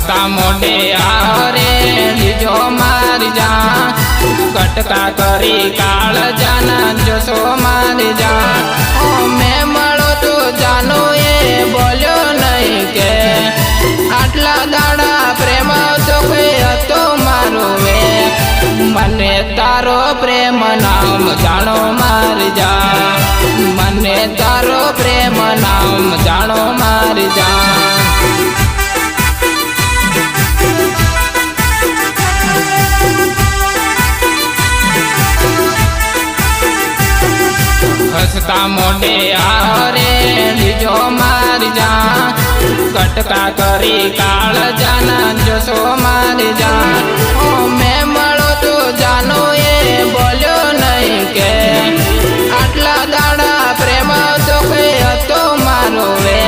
हसता मोटे आरे लीजो मारी जा कटका करी काल जाना जसो मारी जा ओ मैं मळो तो जानो ये बोल्यो नहीं के आटला दाड़ा प्रेम तो तो मारो वे मने तारो प्रेम नाम जानो मारी जा मने तारो प्रेम नाम जानो मारी जा हसता मोटे आरे लीजो मारी जा कटका करी काल जाना जसो मारी जा ओ मैं मळो तो जानो ये बोल्यो नहीं के आटला दाड़ा प्रेम तो तो मारो वे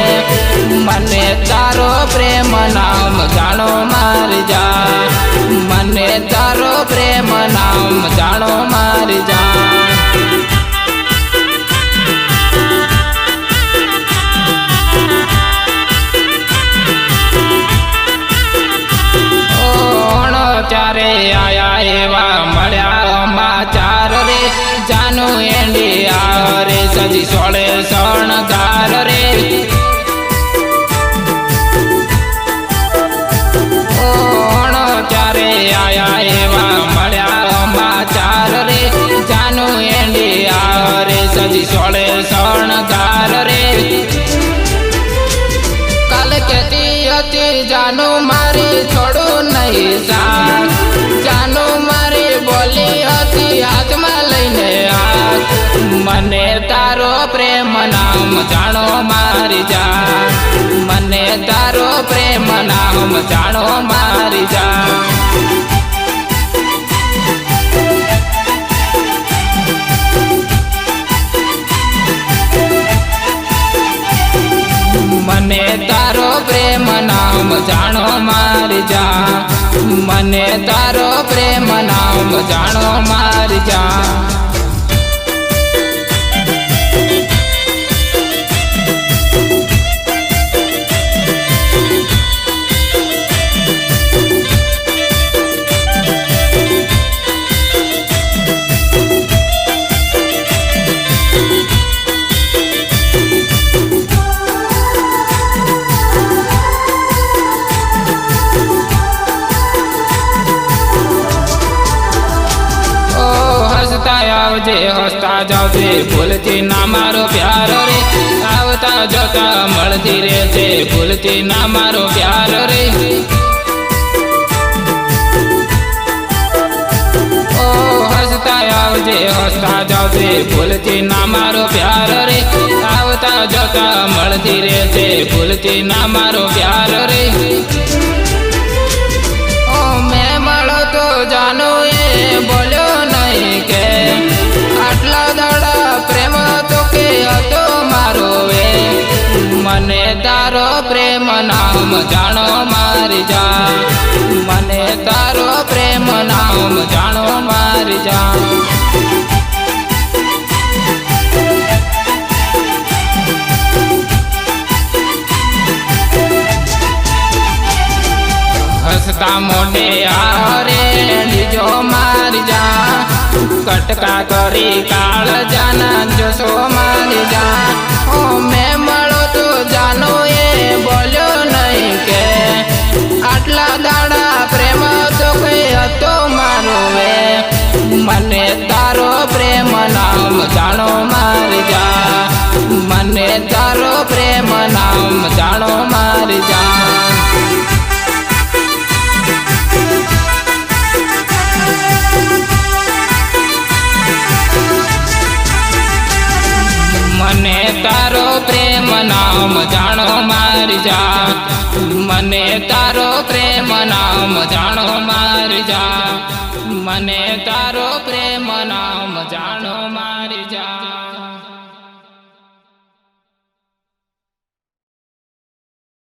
मने तारो प्रेम नाम जानो मारी जा मने तारो प्रेम नाम जानो मारी जा चारे आया एवा मळ्या समाचार रे जानो एंडिया रे सजी सोळे शणगार रे ओण चारे आया एवा मळ्या समाचार रे जानो एंडिया रे सजी सोळे शणगार रे काल कहती हती जानो मारी छोड़ो नहीं सा जानो मारी बोली हती हाथ में लईने हाथ मने तारो प्रेम नाम जानो मारी जा मने तारो प्रेम नाम जानो मारी जा मने तारो प्रेम नाम जानो मारी जा मने तारो प्रेम नाम जानो मारी जा आवजे हसता जावजे भूलती ना मारो प्यार रे आवता जता मळती रेजे भूलती ना मारो प्यार रे ओ हसता आवजे हसता जावजे भूलती ना मारो प्यार रे आवता जता मळती रेजे भूलती ना मारो प्यार रे ओ मैं मळो तो जानो ये बोल्यो नहीं के आटला दाड़ा प्रेम तो तो मारो वे मने तारो प्रेम नाम जानो मारी जा मने तारो प्रेम नाम जानो मारी जा हसता मोटे आरे लीजो मारी जा कटका करी काल जाना जसो मारी जा ओ मैं मळो तो जानो ये बोल्यो नहीं के आटला दाड़ा प्रेम तो तो मारो वे मने तारो प्रेम नाम जानो मारी जा मने तारो प्रेम नाम जानो मारी जा मने तारो प्रेम नाम जानो मारी जा मने तारो प्रेम नाम जानो मारी जा मने तारो प्रेम नाम जानो मारी जा।